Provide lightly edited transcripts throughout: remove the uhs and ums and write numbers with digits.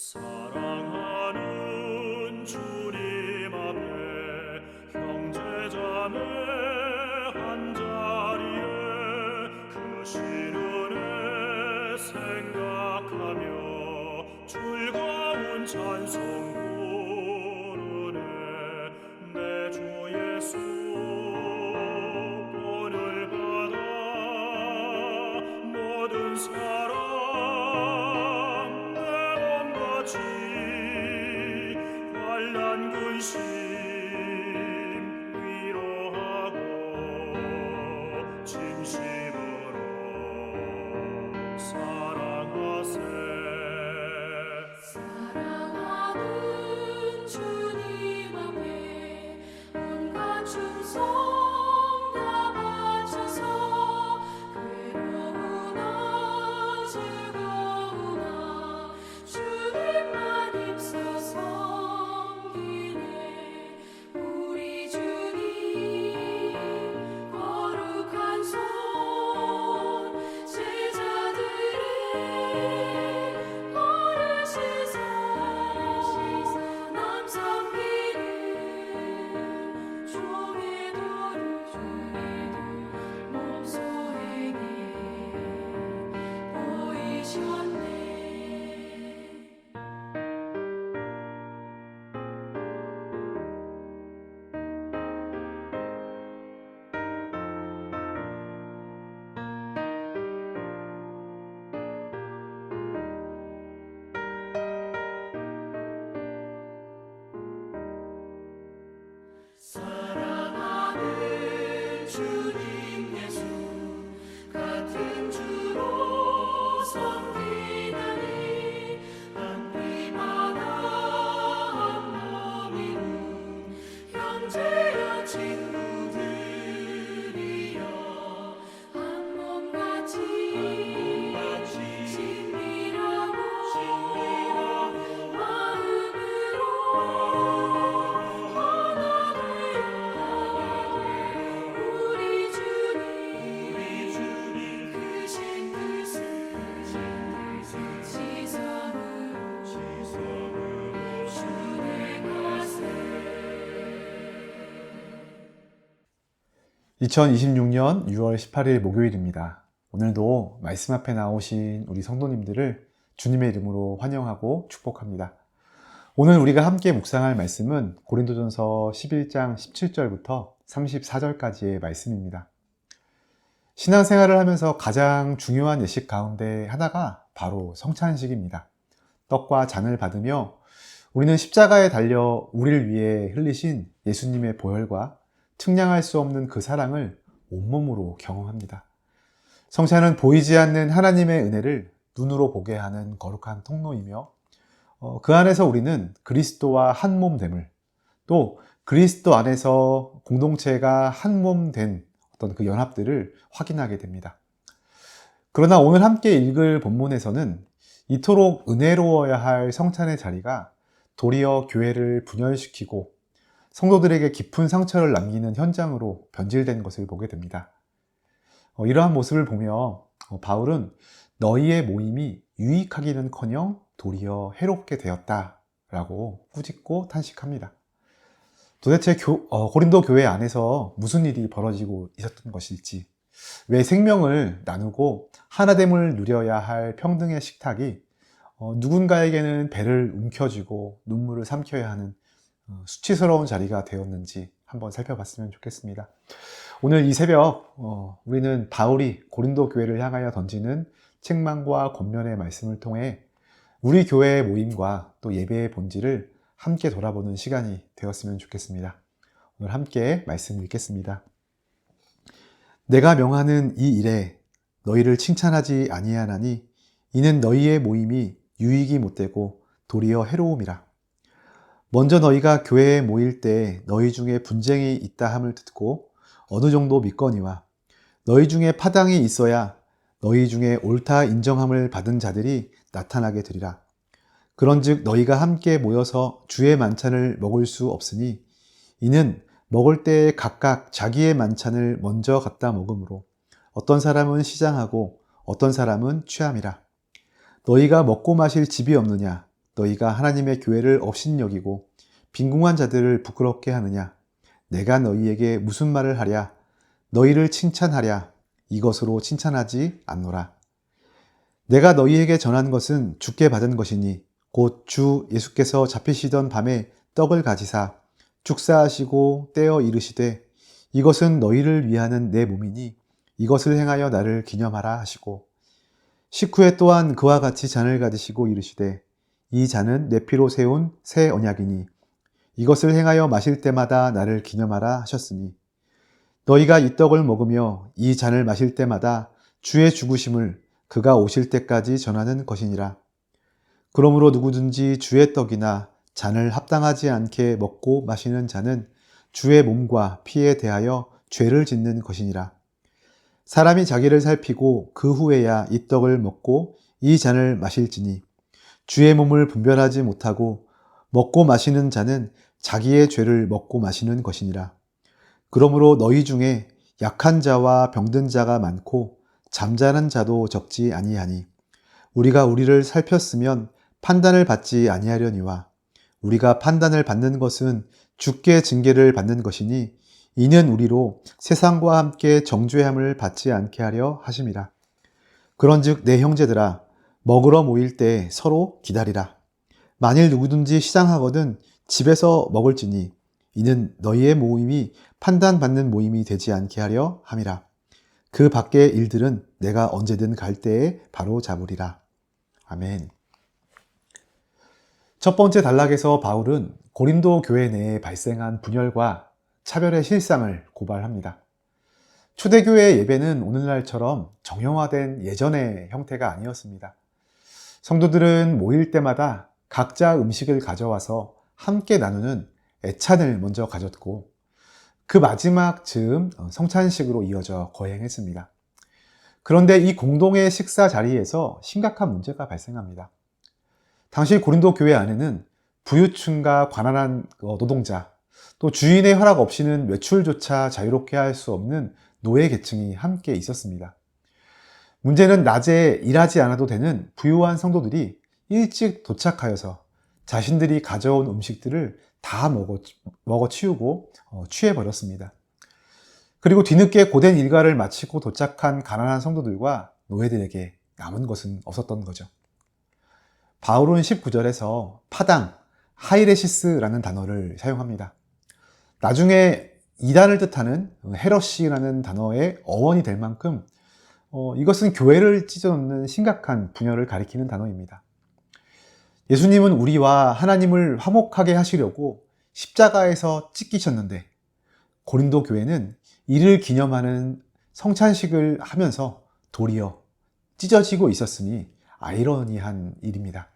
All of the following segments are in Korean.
사랑하는 주님 앞에 형제자매 한자리에 그 시련에 생각하며 즐거운 찬송 부르네. 내 주 예수 본을 받아 모든 사랑 환난 근심 위로하고 진심으로 사랑하세. 사랑하는 주님 앞에 온갖 충성 다 바쳐서 괴로우나 즐거우나 주님만 입서 섬기네. 우리 주님 거룩한 손 제자들의 어르시사 남 섬기는 종의 도를 몸소에게 보이셨네. 사랑하는 주님 예수 같은 주로 섬기나니 한 피마다 한 몸이루 형제여 친구들이여 한 몸같이 친밀하고 마음으로 우리 주님 크신 뜻을 지성으로 준행하세. 2026년 6월 18일 목요일입니다. 오늘도 말씀 앞에 나오신 우리 성도님들을 주님의 이름으로 환영하고 축복합니다. 오늘 우리가 함께 묵상할 말씀은 고린도전서 11장 17절부터 34절까지의 말씀입니다. 신앙생활을 하면서 가장 중요한 예식 가운데 하나가 바로 성찬식입니다. 떡과 잔을 받으며 우리는 십자가에 달려 우리를 위해 흘리신 예수님의 보혈과 측량할 수 없는 그 사랑을 온몸으로 경험합니다. 성찬은 보이지 않는 하나님의 은혜를 눈으로 보게 하는 거룩한 통로이며 그 안에서 우리는 그리스도와 한 몸 됨을, 또 그리스도 안에서 공동체가 한 몸 된 어떤 그 연합들을 확인하게 됩니다. 그러나 오늘 함께 읽을 본문에서는 이토록 은혜로워야 할 성찬의 자리가 도리어 교회를 분열시키고 성도들에게 깊은 상처를 남기는 현장으로 변질된 것을 보게 됩니다. 이러한 모습을 보며 바울은 너희의 모임이 유익하기는커녕 도리어 해롭게 되었다라고 꾸짖고 탄식합니다. 도대체 고린도 교회 안에서 무슨 일이 벌어지고 있었던 것일지, 왜 생명을 나누고 하나됨을 누려야 할 평등의 식탁이 누군가에게는 배를 움켜쥐고 눈물을 삼켜야 하는 수치스러운 자리가 되었는지 한번 살펴봤으면 좋겠습니다. 오늘 이 새벽 우리는 바울이 고린도 교회를 향하여 던지는 책망과 권면의 말씀을 통해 우리 교회의 모임과 또 예배의 본질을 함께 돌아보는 시간이 되었으면 좋겠습니다. 오늘 함께 말씀 읽겠습니다. 내가 명하는 이 일에 너희를 칭찬하지 아니하나니 이는 너희의 모임이 유익이 못되고 도리어 해로움이라. 먼저 너희가 교회에 모일 때 너희 중에 분쟁이 있다 함을 듣고 어느 정도 믿거니와 너희 중에 파당이 있어야 너희 중에 옳다 인정함을 받은 자들이 나타나게 되리라. 그런즉 너희가 함께 모여서 주의 만찬을 먹을 수 없으니 이는 먹을 때에 각각 자기의 만찬을 먼저 갖다 먹으므로 어떤 사람은 시장하고 어떤 사람은 취함이라. 너희가 먹고 마실 집이 없느냐? 너희가 하나님의 교회를 업신여기고 빈궁한 자들을 부끄럽게 하느냐? 내가 너희에게 무슨 말을 하랴? 너희를 칭찬하랴? 이것으로 칭찬하지 않노라. 내가 너희에게 전한 것은 주께 받은 것이니 곧 주 예수께서 잡히시던 밤에 떡을 가지사 축사하시고 떼어 이르시되 이것은 너희를 위하는 내 몸이니 이것을 행하여 나를 기념하라 하시고 식후에 또한 그와 같이 잔을 가지시고 이르시되 이 잔은 내 피로 세운 새 언약이니 이것을 행하여 마실 때마다 나를 기념하라 하셨으니 너희가 이 떡을 먹으며 이 잔을 마실 때마다 주의 죽으심을 그가 오실 때까지 전하는 것이니라. 그러므로 누구든지 주의 떡이나 잔을 합당하지 않게 먹고 마시는 자는 주의 몸과 피에 대하여 죄를 짓는 것이니라. 사람이 자기를 살피고 그 후에야 이 떡을 먹고 이 잔을 마실지니 주의 몸을 분별하지 못하고 먹고 마시는 자는 자기의 죄를 먹고 마시는 것이니라. 그러므로 너희 중에 약한 자와 병든 자가 많고 잠자는 자도 적지 아니하니 우리가 우리를 살폈으면 판단을 받지 아니하려니와 우리가 판단을 받는 것은 주께 징계를 받는 것이니 이는 우리로 세상과 함께 정죄함을 받지 않게 하려 하심이라. 그런즉 내 형제들아 먹으러 모일 때 서로 기다리라. 만일 누구든지 시장하거든 집에서 먹을지니 이는 너희의 모임이 판단받는 모임이 되지 않게 하려 함이라. 그 밖의 일들은 내가 언제든 갈 때에 바로 잡으리라. 아멘. 첫 번째 단락에서 바울은 고린도 교회 내에 발생한 분열과 차별의 실상을 고발합니다. 초대교회 예배는 오늘날처럼 정형화된 예전의 형태가 아니었습니다. 성도들은 모일 때마다 각자 음식을 가져와서 함께 나누는 애찬을 먼저 가졌고 그 마지막 즈음 성찬식으로 이어져 거행했습니다. 그런데 이 공동의 식사 자리에서 심각한 문제가 발생합니다. 당시 고린도 교회 안에는 부유층과 가난한 노동자, 또 주인의 허락 없이는 외출조차 자유롭게 할 수 없는 노예 계층이 함께 있었습니다. 문제는 낮에 일하지 않아도 되는 부유한 성도들이 일찍 도착하여서 자신들이 가져온 음식들을 다 먹어 치우고 취해버렸습니다. 그리고 뒤늦게 고된 일과를 마치고 도착한 가난한 성도들과 노예들에게 남은 것은 없었던 거죠. 바울은 19절에서 파당, 하이레시스라는 단어를 사용합니다. 나중에 이단을 뜻하는 헤러시라는 단어의 어원이 될 만큼 이것은 교회를 찢어놓는 심각한 분열을 가리키는 단어입니다. 예수님은 우리와 하나님을 화목하게 하시려고 십자가에서 찢기셨는데 고린도 교회는 이를 기념하는 성찬식을 하면서 도리어 찢어지고 있었으니 아이러니한 일입니다.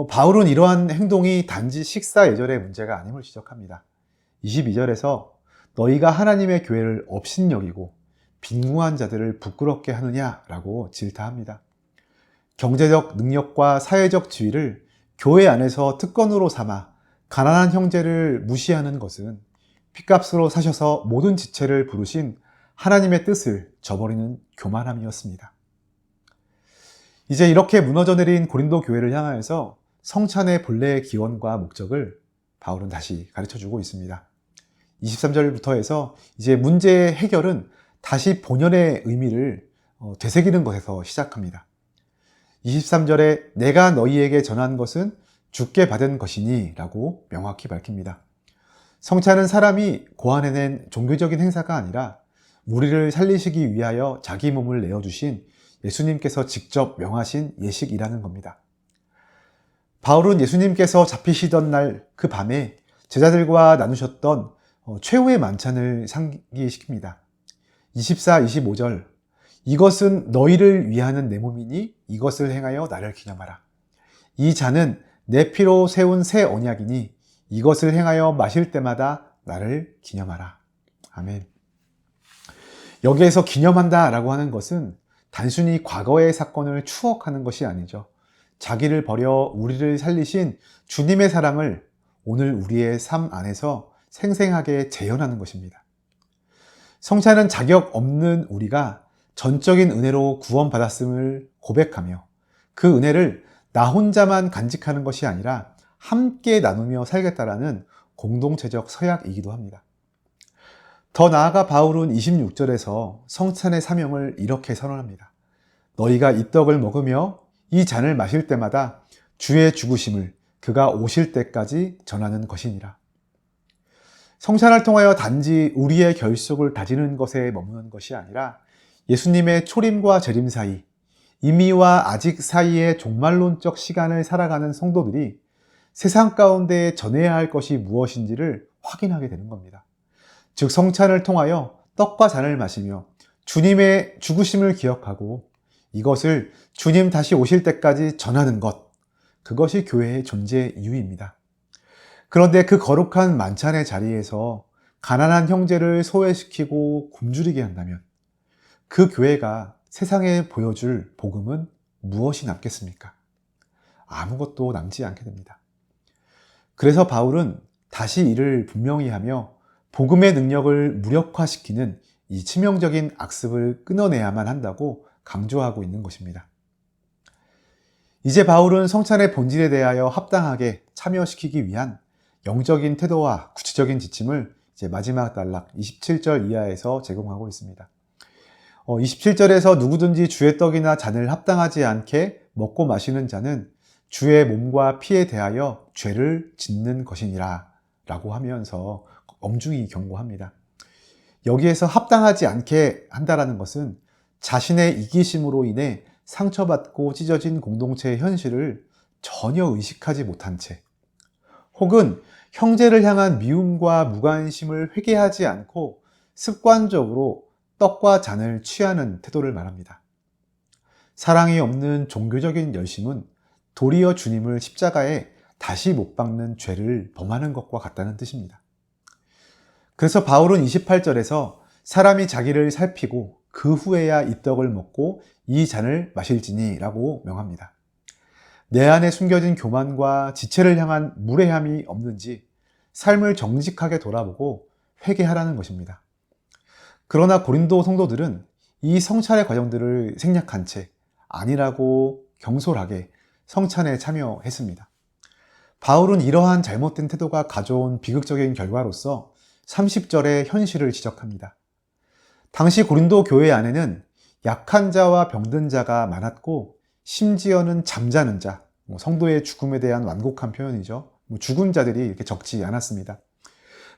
바울은 이러한 행동이 단지 식사 예절의 문제가 아님을 지적합니다. 22절에서 너희가 하나님의 교회를 업신여기고 빈궁한 자들을 부끄럽게 하느냐라고 질타합니다. 경제적 능력과 사회적 지위를 교회 안에서 특권으로 삼아 가난한 형제를 무시하는 것은 핏값으로 사셔서 모든 지체를 부르신 하나님의 뜻을 저버리는 교만함이었습니다. 이제 이렇게 무너져 내린 고린도 교회를 향하여서 성찬의 본래의 기원과 목적을 바울은 다시 가르쳐주고 있습니다. 23절부터 해서 이제 문제의 해결은 다시 본연의 의미를 되새기는 것에서 시작합니다. 23절에 내가 너희에게 전한 것은 주께 받은 것이니 라고 명확히 밝힙니다. 성찬은 사람이 고안해낸 종교적인 행사가 아니라 우리를 살리시기 위하여 자기 몸을 내어주신 예수님께서 직접 명하신 예식이라는 겁니다. 바울은 예수님께서 잡히시던 날 그 밤에 제자들과 나누셨던 최후의 만찬을 상기시킵니다. 24, 25절 이것은 너희를 위하는 내 몸이니 이것을 행하여 나를 기념하라. 이 잔은 내 피로 세운 새 언약이니 이것을 행하여 마실 때마다 나를 기념하라. 아멘. 여기에서 기념한다 라고 하는 것은 단순히 과거의 사건을 추억하는 것이 아니죠. 자기를 버려 우리를 살리신 주님의 사랑을 오늘 우리의 삶 안에서 생생하게 재현하는 것입니다. 성찬은 자격 없는 우리가 전적인 은혜로 구원받았음을 고백하며 그 은혜를 나 혼자만 간직하는 것이 아니라 함께 나누며 살겠다라는 공동체적 서약이기도 합니다. 더 나아가 바울은 26절에서 성찬의 사명을 이렇게 선언합니다. 너희가 이 떡을 먹으며 이 잔을 마실 때마다 주의 죽으심을 그가 오실 때까지 전하는 것이니라. 성찬을 통하여 단지 우리의 결속을 다지는 것에 머무는 것이 아니라 예수님의 초림과 재림 사이, 이미와 아직 사이의 종말론적 시간을 살아가는 성도들이 세상 가운데 전해야 할 것이 무엇인지를 확인하게 되는 겁니다. 즉 성찬을 통하여 떡과 잔을 마시며 주님의 죽으심을 기억하고 이것을 주님 다시 오실 때까지 전하는 것, 그것이 교회의 존재 이유입니다. 그런데 그 거룩한 만찬의 자리에서 가난한 형제를 소외시키고 굶주리게 한다면 그 교회가 세상에 보여줄 복음은 무엇이 남겠습니까? 아무것도 남지 않게 됩니다. 그래서 바울은 다시 이를 분명히 하며 복음의 능력을 무력화시키는 이 치명적인 악습을 끊어내야만 한다고 강조하고 있는 것입니다. 이제 바울은 성찬의 본질에 대하여 합당하게 참여시키기 위한 영적인 태도와 구체적인 지침을 이제 마지막 단락 27절 이하에서 제공하고 있습니다. 27절에서 누구든지 주의 떡이나 잔을 합당하지 않게 먹고 마시는 자는 주의 몸과 피에 대하여 죄를 짓는 것이니라 라고 하면서 엄중히 경고합니다. 여기에서 합당하지 않게 한다라는 것은 자신의 이기심으로 인해 상처받고 찢어진 공동체의 현실을 전혀 의식하지 못한 채 혹은 형제를 향한 미움과 무관심을 회개하지 않고 습관적으로 떡과 잔을 취하는 태도를 말합니다. 사랑이 없는 종교적인 열심은 도리어 주님을 십자가에 다시 못 박는 죄를 범하는 것과 같다는 뜻입니다. 그래서 바울은 28절에서 사람이 자기를 살피고 그 후에야 이 떡을 먹고 이 잔을 마실지니 라고 명합니다. 내 안에 숨겨진 교만과 지체를 향한 무례함이 없는지 삶을 정직하게 돌아보고 회개하라는 것입니다. 그러나 고린도 성도들은 이 성찬의 과정들을 생략한 채 아니라고 경솔하게 성찬에 참여했습니다. 바울은 이러한 잘못된 태도가 가져온 비극적인 결과로서 30절의 현실을 지적합니다. 당시 고린도 교회 안에는 약한 자와 병든 자가 많았고 심지어는 잠자는 자, 성도의 죽음에 대한 완곡한 표현이죠. 죽은 자들이 이렇게 적지 않았습니다.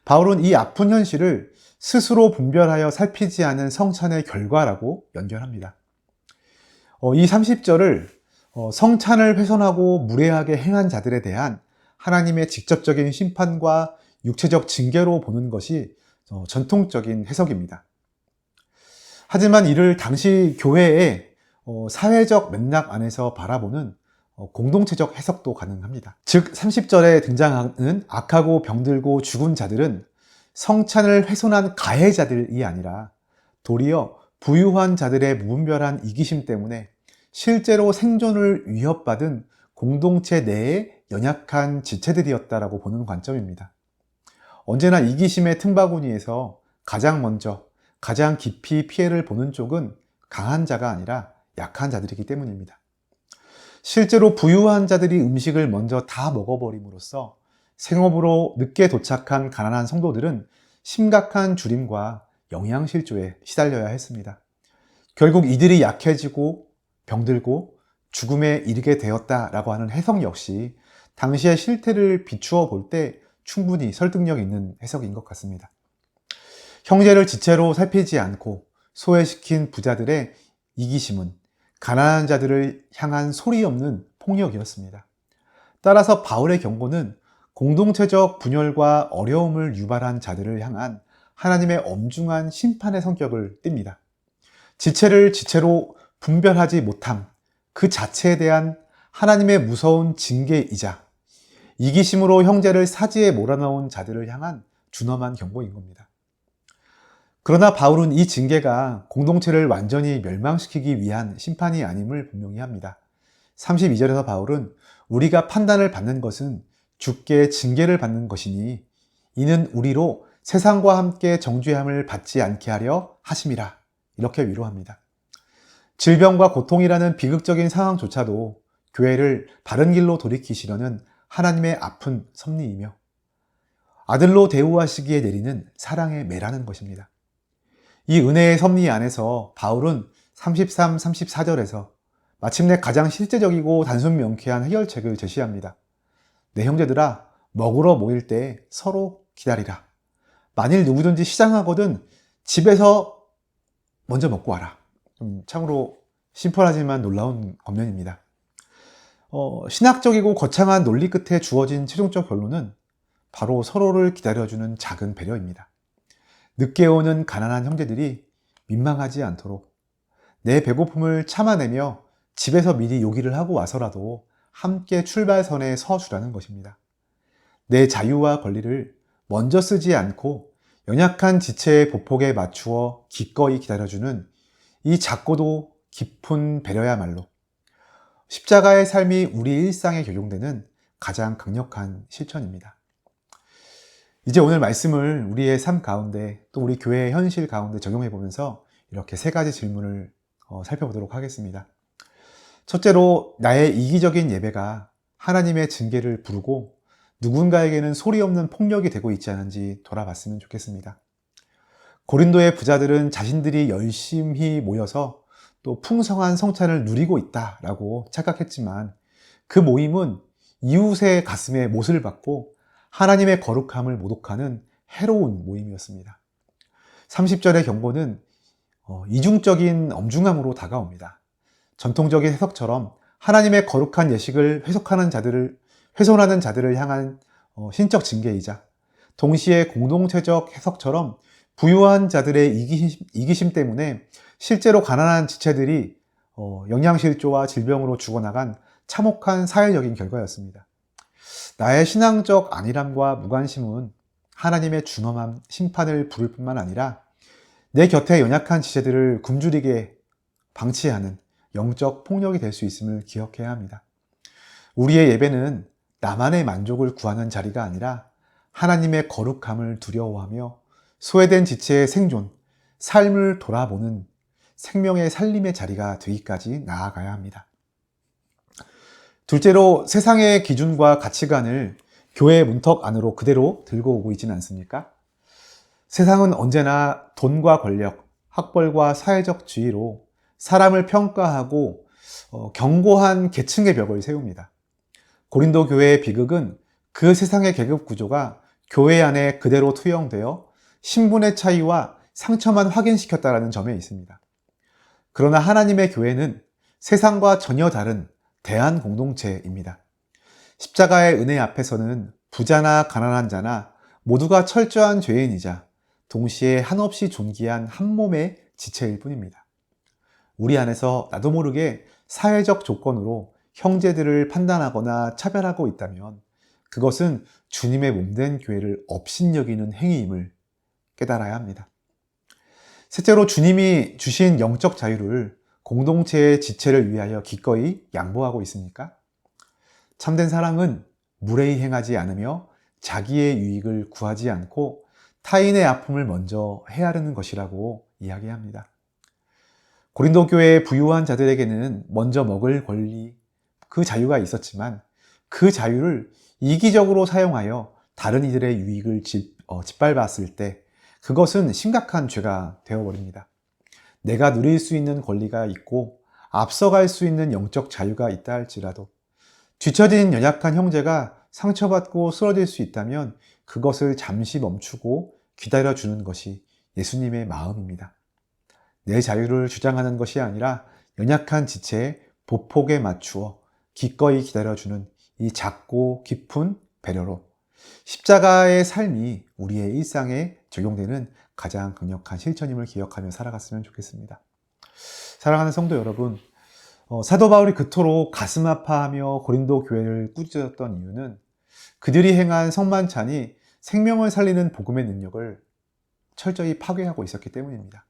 바울은 이 아픈 현실을 스스로 분별하여 살피지 않은 성찬의 결과라고 연결합니다. 이 30절을 성찬을 훼손하고 무례하게 행한 자들에 대한 하나님의 직접적인 심판과 육체적 징계로 보는 것이 전통적인 해석입니다. 하지만 이를 당시 교회의 사회적 맥락 안에서 바라보는 공동체적 해석도 가능합니다. 즉 30절에 등장하는 악하고 병들고 죽은 자들은 성찬을 훼손한 가해자들이 아니라 도리어 부유한 자들의 무분별한 이기심 때문에 실제로 생존을 위협받은 공동체 내의 연약한 지체들이었다라고 보는 관점입니다. 언제나 이기심의 틈바구니에서 가장 먼저 가장 깊이 피해를 보는 쪽은 강한 자가 아니라 약한 자들이기 때문입니다. 실제로 부유한 자들이 음식을 먼저 다 먹어버림으로써 생업으로 늦게 도착한 가난한 성도들은 심각한 주림과 영양실조에 시달려야 했습니다. 결국 이들이 약해지고 병들고 죽음에 이르게 되었다라고 하는 해석 역시 당시의 실태를 비추어 볼 때 충분히 설득력 있는 해석인 것 같습니다. 형제를 지체로 살피지 않고 소외시킨 부자들의 이기심은 가난한 자들을 향한 소리 없는 폭력이었습니다. 따라서 바울의 경고는 공동체적 분열과 어려움을 유발한 자들을 향한 하나님의 엄중한 심판의 성격을 띱니다. 지체를 지체로 분별하지 못함, 그 자체에 대한 하나님의 무서운 징계이자 이기심으로 형제를 사지에 몰아넣은 자들을 향한 준엄한 경고인 겁니다. 그러나 바울은 이 징계가 공동체를 완전히 멸망시키기 위한 심판이 아님을 분명히 합니다. 32절에서 바울은 우리가 판단을 받는 것은 주께 징계를 받는 것이니 이는 우리로 세상과 함께 정죄함을 받지 않게 하려 하심이라 이렇게 위로합니다. 질병과 고통이라는 비극적인 상황조차도 교회를 바른 길로 돌이키시려는 하나님의 아픈 섭리이며 아들로 대우하시기에 내리는 사랑의 매라는 것입니다. 이 은혜의 섭리 안에서 바울은 33, 34절에서 마침내 가장 실제적이고 단순 명쾌한 해결책을 제시합니다. 내 형제들아, 먹으러 모일 때 서로 기다리라. 만일 누구든지 시장하거든 집에서 먼저 먹고 와라. 참으로 심플하지만 놀라운 권면입니다. 신학적이고 거창한 논리 끝에 주어진 최종적 결론은 바로 서로를 기다려주는 작은 배려입니다. 늦게 오는 가난한 형제들이 민망하지 않도록 내 배고픔을 참아내며 집에서 미리 요기를 하고 와서라도 함께 출발선에 서주라는 것입니다. 내 자유와 권리를 먼저 쓰지 않고 연약한 지체의 보폭에 맞추어 기꺼이 기다려주는 이 작고도 깊은 배려야말로 십자가의 삶이 우리 일상에 적용되는 가장 강력한 실천입니다. 이제 오늘 말씀을 우리의 삶 가운데 또 우리 교회의 현실 가운데 적용해 보면서 이렇게 세 가지 질문을 살펴보도록 하겠습니다. 첫째로, 나의 이기적인 예배가 하나님의 징계를 부르고 누군가에게는 소리 없는 폭력이 되고 있지 않은지 돌아봤으면 좋겠습니다. 고린도의 부자들은 자신들이 열심히 모여서 또 풍성한 성찬을 누리고 있다라고 착각했지만 그 모임은 이웃의 가슴에 못을 박고 하나님의 거룩함을 모독하는 해로운 모임이었습니다. 30절의 경고는 이중적인 엄중함으로 다가옵니다. 전통적인 해석처럼 하나님의 거룩한 예식을 훼손하는 자들을 향한 신적 징계이자 동시에 공동체적 해석처럼 부유한 자들의 이기심 때문에 실제로 가난한 지체들이 영양실조와 질병으로 죽어나간 참혹한 사회적인 결과였습니다. 나의 신앙적 안일함과 무관심은 하나님의 준엄한 심판을 부를 뿐만 아니라 내 곁에 연약한 지체들을 굶주리게 방치하는 영적 폭력이 될 수 있음을 기억해야 합니다. 우리의 예배는 나만의 만족을 구하는 자리가 아니라 하나님의 거룩함을 두려워하며 소외된 지체의 생존, 삶을 돌아보는 생명의 살림의 자리가 되기까지 나아가야 합니다. 둘째로, 세상의 기준과 가치관을 교회 문턱 안으로 그대로 들고 오고 있지는 않습니까? 세상은 언제나 돈과 권력, 학벌과 사회적 지위로 사람을 평가하고 견고한 계층의 벽을 세웁니다. 고린도 교회의 비극은 그 세상의 계급 구조가 교회 안에 그대로 투영되어 신분의 차이와 상처만 확인시켰다는 점에 있습니다. 그러나 하나님의 교회는 세상과 전혀 다른 대한 공동체입니다. 십자가의 은혜 앞에서는 부자나 가난한 자나 모두가 철저한 죄인이자 동시에 한없이 존귀한 한 몸의 지체일 뿐입니다. 우리 안에서 나도 모르게 사회적 조건으로 형제들을 판단하거나 차별하고 있다면 그것은 주님의 몸된 교회를 업신여기는 행위임을 깨달아야 합니다. 셋째로, 주님이 주신 영적 자유를 공동체의 지체를 위하여 기꺼이 양보하고 있습니까? 참된 사랑은 무례히 행하지 않으며 자기의 유익을 구하지 않고 타인의 아픔을 먼저 헤아리는 것이라고 이야기합니다. 고린도 교회의 부유한 자들에게는 먼저 먹을 권리, 그 자유가 있었지만 그 자유를 이기적으로 사용하여 다른 이들의 유익을 짓밟았을 때 그것은 심각한 죄가 되어버립니다. 내가 누릴 수 있는 권리가 있고 앞서갈 수 있는 영적 자유가 있다 할지라도 뒤처진 연약한 형제가 상처받고 쓰러질 수 있다면 그것을 잠시 멈추고 기다려주는 것이 예수님의 마음입니다. 내 자유를 주장하는 것이 아니라 연약한 지체의 보폭에 맞추어 기꺼이 기다려주는 이 작고 깊은 배려로 십자가의 삶이 우리의 일상에 적용되는 가장 강력한 실천임을 기억하며 살아갔으면 좋겠습니다. 사랑하는 성도 여러분, 사도 바울이 그토록 가슴 아파하며 고린도 교회를 꾸짖었던 이유는 그들이 행한 성만찬이 생명을 살리는 복음의 능력을 철저히 파괴하고 있었기 때문입니다.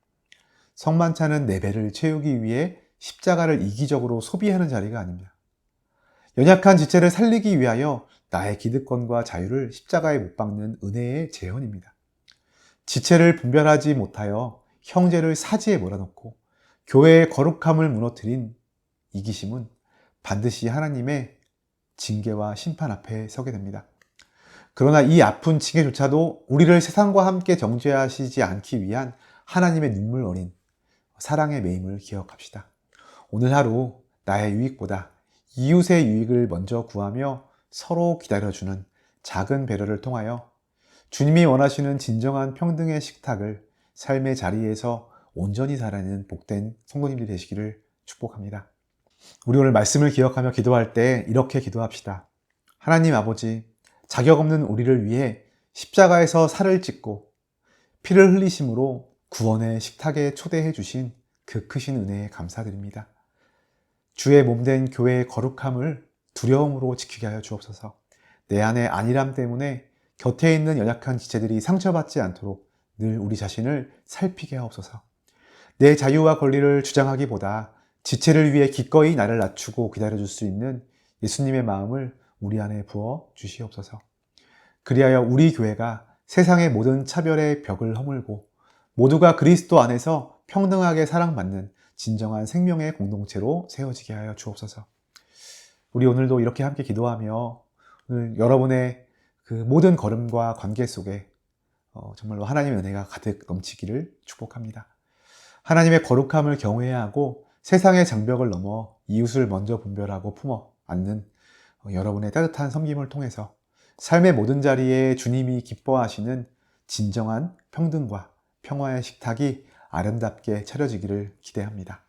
성만찬은 내 배를 채우기 위해 십자가를 이기적으로 소비하는 자리가 아닙니다. 연약한 지체를 살리기 위하여 나의 기득권과 자유를 십자가에 못 박는 은혜의 재현입니다. 지체를 분별하지 못하여 형제를 사지에 몰아넣고 교회의 거룩함을 무너뜨린 이기심은 반드시 하나님의 징계와 심판 앞에 서게 됩니다. 그러나 이 아픈 징계조차도 우리를 세상과 함께 정죄하시지 않기 위한 하나님의 눈물 어린 사랑의 매임을 기억합시다. 오늘 하루 나의 유익보다 이웃의 유익을 먼저 구하며 서로 기다려주는 작은 배려를 통하여 주님이 원하시는 진정한 평등의 식탁을 삶의 자리에서 온전히 살아내는 복된 성도님들이 되시기를 축복합니다. 우리 오늘 말씀을 기억하며 기도할 때 이렇게 기도합시다. 하나님 아버지, 자격 없는 우리를 위해 십자가에서 살을 찢고 피를 흘리심으로 구원의 식탁에 초대해 주신 그 크신 은혜에 감사드립니다. 주의 몸된 교회의 거룩함을 두려움으로 지키게 하여 주옵소서. 내 안의 안일함 때문에 곁에 있는 연약한 지체들이 상처받지 않도록 늘 우리 자신을 살피게 하옵소서. 내 자유와 권리를 주장하기보다 지체를 위해 기꺼이 나를 낮추고 기다려줄 수 있는 예수님의 마음을 우리 안에 부어 주시옵소서. 그리하여 우리 교회가 세상의 모든 차별의 벽을 허물고 모두가 그리스도 안에서 평등하게 사랑받는 진정한 생명의 공동체로 세워지게 하여 주옵소서. 우리 오늘도 이렇게 함께 기도하며 오늘 여러분의 그 모든 걸음과 관계 속에 정말로 하나님의 은혜가 가득 넘치기를 축복합니다. 하나님의 거룩함을 경외해야 하고 세상의 장벽을 넘어 이웃을 먼저 분별하고 품어 안는 여러분의 따뜻한 섬김을 통해서 삶의 모든 자리에 주님이 기뻐하시는 진정한 평등과 평화의 식탁이 아름답게 차려지기를 기대합니다.